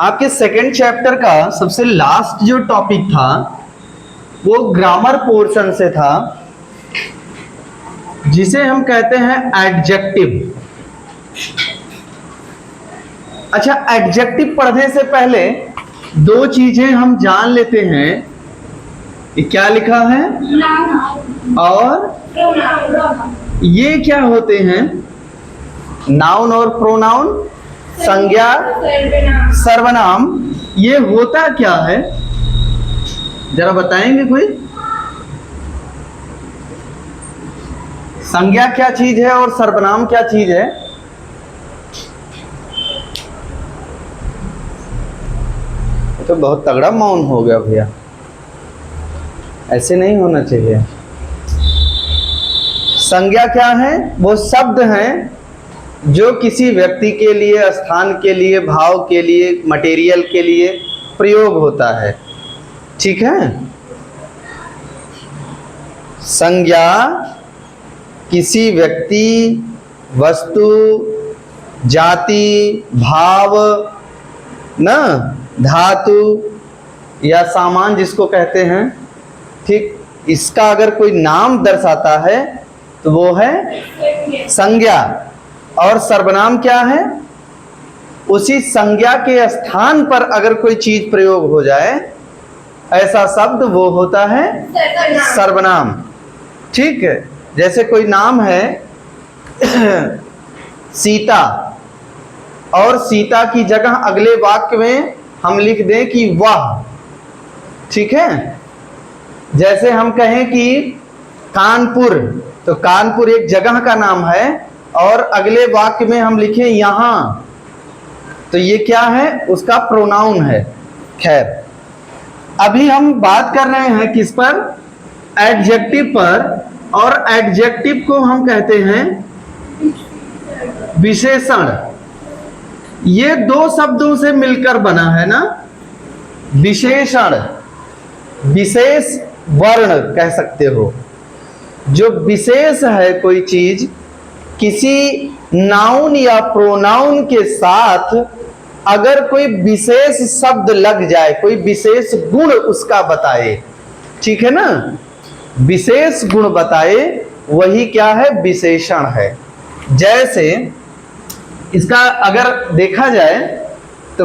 आपके second chapter का सबसे लास्ट जो टॉपिक था वो ग्रामर पोर्शन से था, जिसे हम कहते हैं एडजेक्टिव। अच्छा, एडजेक्टिव पढ़ने से पहले दो चीजें हम जान लेते हैं। ये क्या लिखा है और ये क्या होते हैं? नाउन और प्रोनाउन, संज्ञा सर्वनाम। ये होता क्या है जरा बताएंगे कोई? संज्ञा क्या चीज है और सर्वनाम क्या चीज है? तो बहुत तगड़ा मौन हो गया भैया, ऐसे नहीं होना चाहिए। संज्ञा क्या है? वो शब्द हैं जो किसी व्यक्ति के लिए, स्थान के लिए, भाव के लिए, मटेरियल के लिए प्रयोग होता है। ठीक है? संज्ञा किसी व्यक्ति, वस्तु, जाति, भाव, न धातु या सामान जिसको कहते हैं, ठीक, इसका अगर कोई नाम दर्शाता है तो वो है संज्ञा। और सर्वनाम क्या है? उसी संज्ञा के स्थान पर अगर कोई चीज प्रयोग हो जाए, ऐसा शब्द, वो होता है सर्वनाम। ठीक है? जैसे कोई नाम है सीता, और सीता की जगह अगले वाक्य में हम लिख दें कि वह। ठीक है? जैसे हम कहें कि कानपुर, तो कानपुर एक जगह का नाम है और अगले वाक्य में हम लिखें यहां, तो ये क्या है? उसका प्रोनाउन है। खैर, अभी हम बात कर रहे हैं किस पर? एडजेक्टिव पर। और एडजेक्टिव को हम कहते हैं विशेषण। ये दो शब्दों से मिलकर बना है ना, विशेषण। विशेष वर्ण कह सकते हो। जो विशेष है कोई चीज, किसी नाउन या प्रोनाउन के साथ अगर कोई विशेष शब्द लग जाए, कोई विशेष गुण उसका बताए, ठीक है ना, विशेष गुण बताए, वही क्या है? विशेषण है। जैसे इसका अगर देखा जाए तो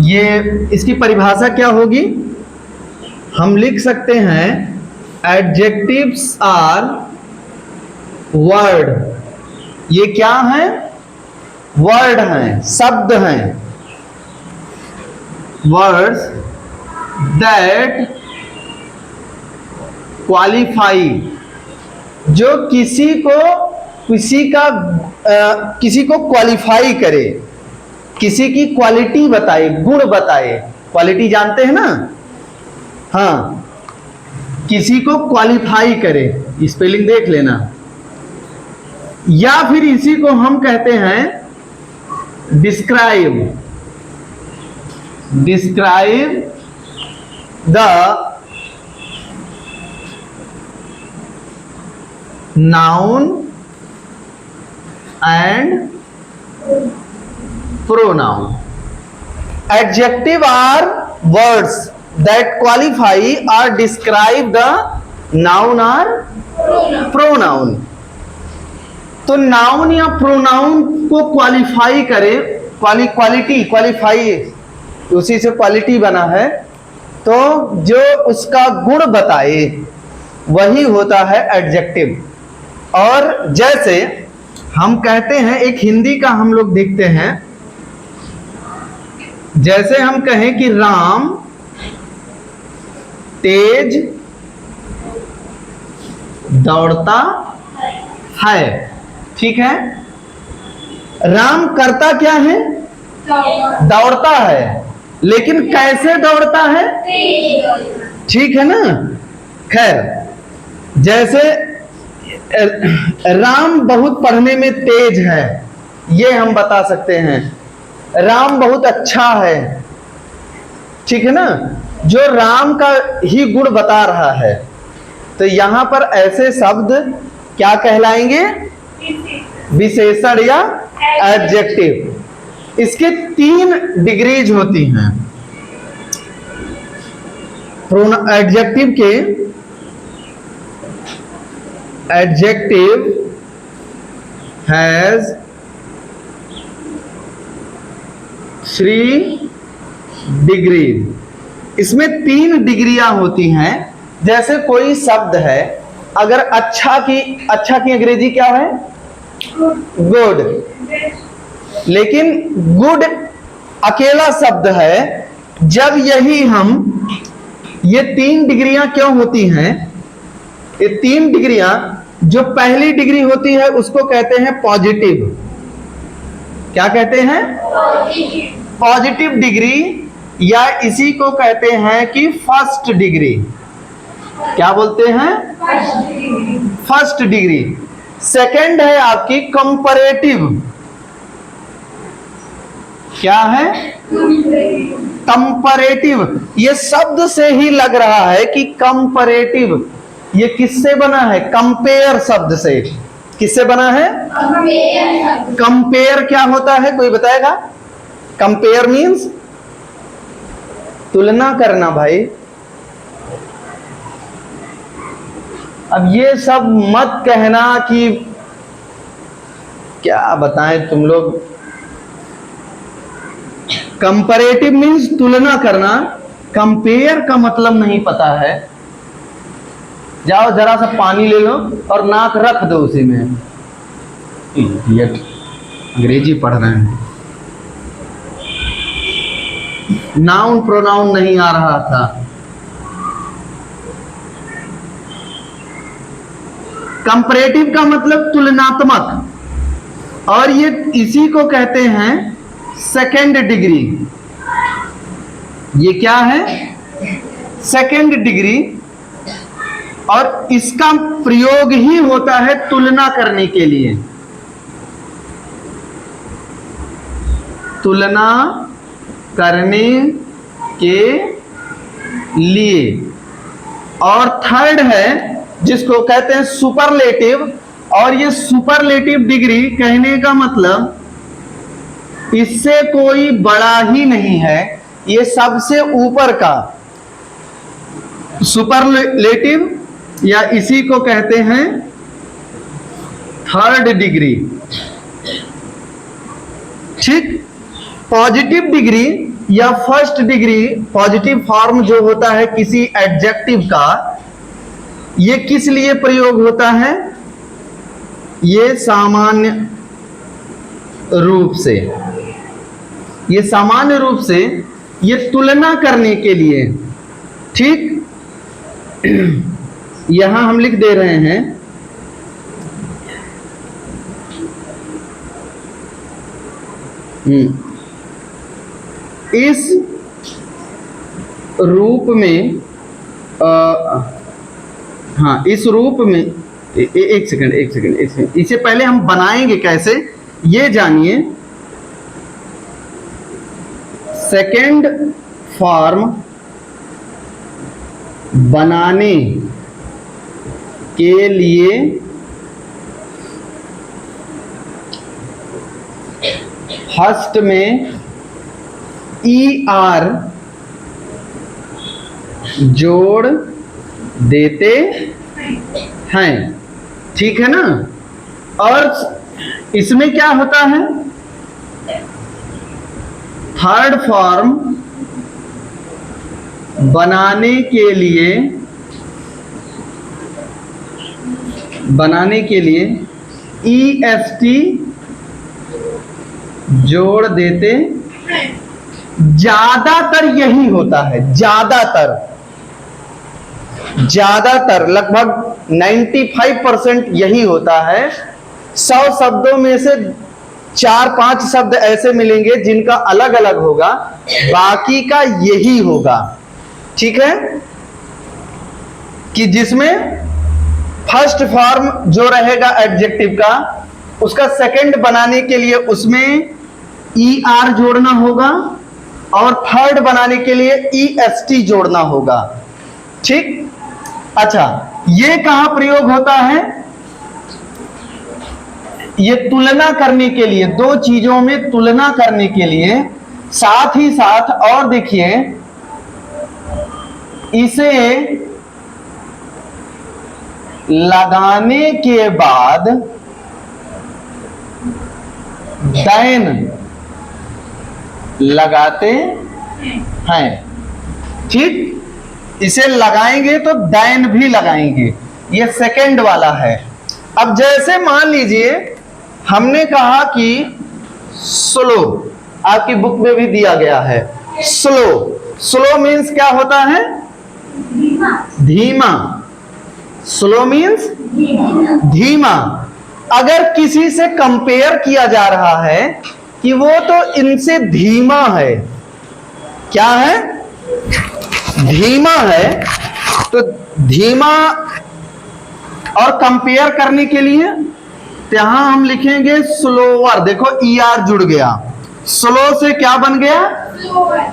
ये इसकी परिभाषा क्या होगी? हम लिख सकते हैं एडजेक्टिव्स आर वर्ड। ये क्या है? वर्ड हैं, शब्द हैं। वर्ड्स दैट क्वालिफाई, जो किसी को क्वालिफाई करे, किसी की क्वालिटी बताए, गुण बताए। क्वालिटी जानते हैं ना? हाँ, किसी को क्वालिफाई करे, स्पेलिंग देख लेना। या फिर इसी को हम कहते हैं describe. Describe the noun and pronoun. Adjective are words that qualify or describe the noun or pronoun। तो नाउन या प्रोनाउन को क्वालिफाई करे, क्वालिटी, क्वालिफाई, उसी से क्वालिटी बना है, तो जो उसका गुण बताए वही होता है एडजेक्टिव। और जैसे हम कहते हैं, एक हिंदी का हम लोग देखते हैं, जैसे हम कहें कि राम तेज दौड़ता है। ठीक है? राम करता क्या है? दौड़ता है। लेकिन कैसे दौड़ता है? ठीक है ना? खैर, जैसे राम बहुत पढ़ने में तेज है, ये हम बता सकते हैं। राम बहुत अच्छा है। ठीक है ना? जो राम का ही गुण बता रहा है। तो यहां पर ऐसे शब्द क्या कहलाएंगे? विशेषण या एडजेक्टिव। इसके 3 डिग्रीज होती हैं। एडजेक्टिव के एडजेक्टिव हैज 3 डिग्री। इसमें 3 डिग्रियां होती हैं। जैसे कोई शब्द है, अगर अच्छा की अंग्रेजी क्या है? गुड। लेकिन गुड अकेला शब्द है। जब यही हम ये 3 डिग्रियां क्यों होती हैं? ये 3 डिग्रियां, जो पहली डिग्री होती है उसको कहते हैं पॉजिटिव। क्या कहते हैं? पॉजिटिव डिग्री, या इसी को कहते हैं कि फर्स्ट डिग्री। क्या बोलते हैं? First degree. सेकंड है आपकी कंपैरेटिव। क्या है? कंपैरेटिव। ये शब्द से ही लग रहा है कि कंपैरेटिव ये किससे बना है? कंपेयर शब्द से। किससे बना है? कंपेयर क्या होता है, कोई बताएगा? कंपेयर मीन्स तुलना करना भाई। अब ये सब मत कहना कि क्या बताएं तुम लोग। कंपैरेटिव मीन्स तुलना करना। कंपेयर का मतलब नहीं पता है। जाओ जरा सा पानी ले लो और नाक रख दो उसी में। इडियट, अंग्रेजी पढ़ रहे हैं। नाउन प्रोनाउन नहीं आ रहा था। कंपैरेटिव का मतलब तुलनात्मक, और ये इसी को कहते हैं सेकेंड डिग्री। ये क्या है? Second degree. और इसका प्रयोग ही होता है तुलना करने के लिए। तुलना करने के लिए। और थर्ड है जिसको कहते हैं सुपरलेटिव। और ये सुपरलेटिव डिग्री कहने का मतलब इससे कोई बड़ा ही नहीं है, ये सबसे ऊपर का सुपरलेटिव, या इसी को कहते हैं थर्ड डिग्री। ठीक। पॉजिटिव डिग्री या फर्स्ट डिग्री, पॉजिटिव फॉर्म जो होता है किसी एडजेक्टिव का, ये किस लिए प्रयोग होता है? ये सामान्य रूप से, ये सामान्य रूप से ये तुलना करने के लिए। ठीक। यहां हम लिख दे रहे हैं इस रूप में हाँ, इस रूप में एक सेकंड, इसे पहले हम बनाएंगे कैसे ये जानिए। सेकेंड फॉर्म बनाने के लिए फर्स्ट में ER जोड़ देते हैं। ठीक है ना? और इसमें क्या होता है? थर्ड फॉर्म बनाने के लिए EST जोड़ देते। ज्यादातर यही होता है, ज्यादातर लगभग 95% यही होता है। 100 शब्दों में से 4-5 शब्द ऐसे मिलेंगे जिनका अलग अलग होगा, बाकी का यही होगा। ठीक है? कि जिसमें फर्स्ट फॉर्म जो रहेगा एडजेक्टिव का, उसका सेकंड बनाने के लिए उसमें ER जोड़ना होगा और थर्ड बनाने के लिए EST जोड़ना होगा। ठीक। अच्छा, ये कहां प्रयोग होता है? ये तुलना करने के लिए, दो चीजों में तुलना करने के लिए, साथ ही साथ और देखिए इसे लगाने के बाद दैन लगाते हैं। ठीक, इसे लगाएंगे तो दैन भी लगाएंगे, ये सेकंड वाला है। अब जैसे मान लीजिए हमने कहा कि स्लो, आपकी बुक में भी दिया गया है स्लो। स्लो मीन्स क्या होता है? धीमा। स्लो मीन्स धीमा। अगर किसी से कंपेयर किया जा रहा है कि वो तो इनसे धीमा है, क्या है? धीमा है, तो धीमा और कंपेयर करने के लिए तो यहां हम लिखेंगे स्लोअर। देखो ER जुड़ गया, स्लो से क्या बन गया?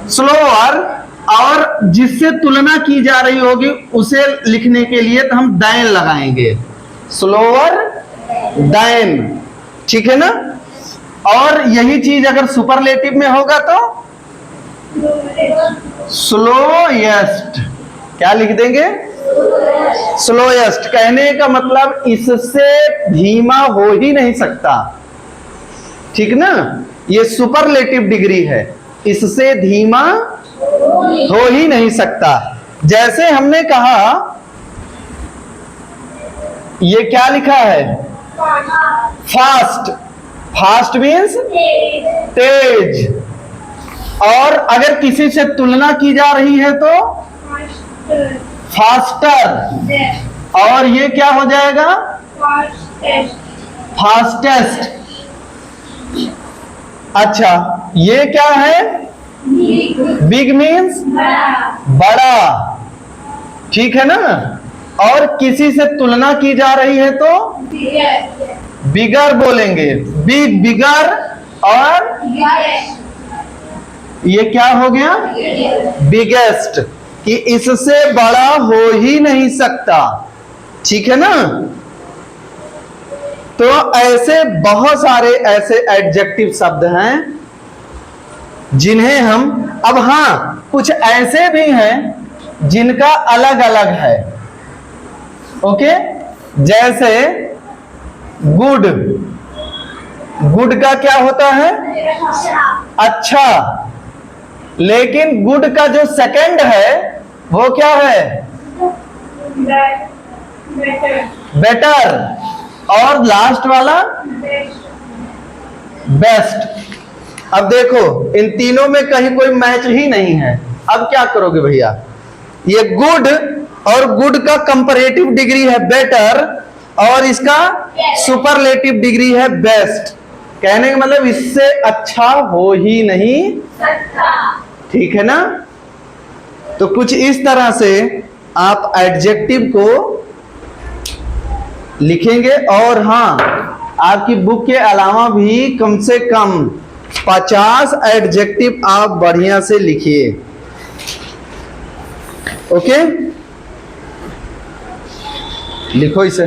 स्लोअर। और जिससे तुलना की जा रही होगी उसे लिखने के लिए तो हम दैन लगाएंगे, स्लोअर दैन। ठीक है ना? और यही चीज अगर सुपरलेटिव में होगा तो स्लोएस्ट। क्या लिख देंगे? स्लोएस्ट। कहने का मतलब इससे धीमा हो ही नहीं सकता। ठीक ना? ये सुपरलेटिव डिग्री है, इससे धीमा हो ही नहीं सकता। जैसे हमने कहा, ये क्या लिखा है? फास्ट। फास्ट मीन्स तेज। और अगर किसी से तुलना की जा रही है तो फास्टर। और ये क्या हो जाएगा? फास्टेस्ट। अच्छा, ये क्या है? बिग मीन्स बड़ा। ठीक है ना? और किसी से तुलना की जा रही है तो बिगर बोलेंगे, बिग, बिगर। और ये क्या हो गया? बिगेस्ट, कि इससे बड़ा हो ही नहीं सकता। ठीक है ना? तो ऐसे बहुत सारे ऐसे एडजेक्टिव शब्द हैं जिन्हें हम, अब हां कुछ ऐसे भी हैं जिनका अलग अलग है। ओके, जैसे गुड। गुड का क्या होता है? अच्छा। लेकिन गुड का जो सेकंड है वो क्या है? बेटर। और लास्ट वाला बेस्ट। अब देखो इन तीनों में कहीं कोई मैच ही नहीं है। अब क्या करोगे भैया? ये गुड और गुड का कंपैरेटिव डिग्री है बेटर, और इसका सुपरलेटिव डिग्री है बेस्ट। कहने का मतलब इससे अच्छा हो ही नहीं सकता। ठीक है ना? तो कुछ इस तरह से आप एडजेक्टिव को लिखेंगे। और हां, आपकी बुक के अलावा भी कम से कम 50 एडजेक्टिव आप बढ़िया से लिखिए। ओके, लिखो इसे।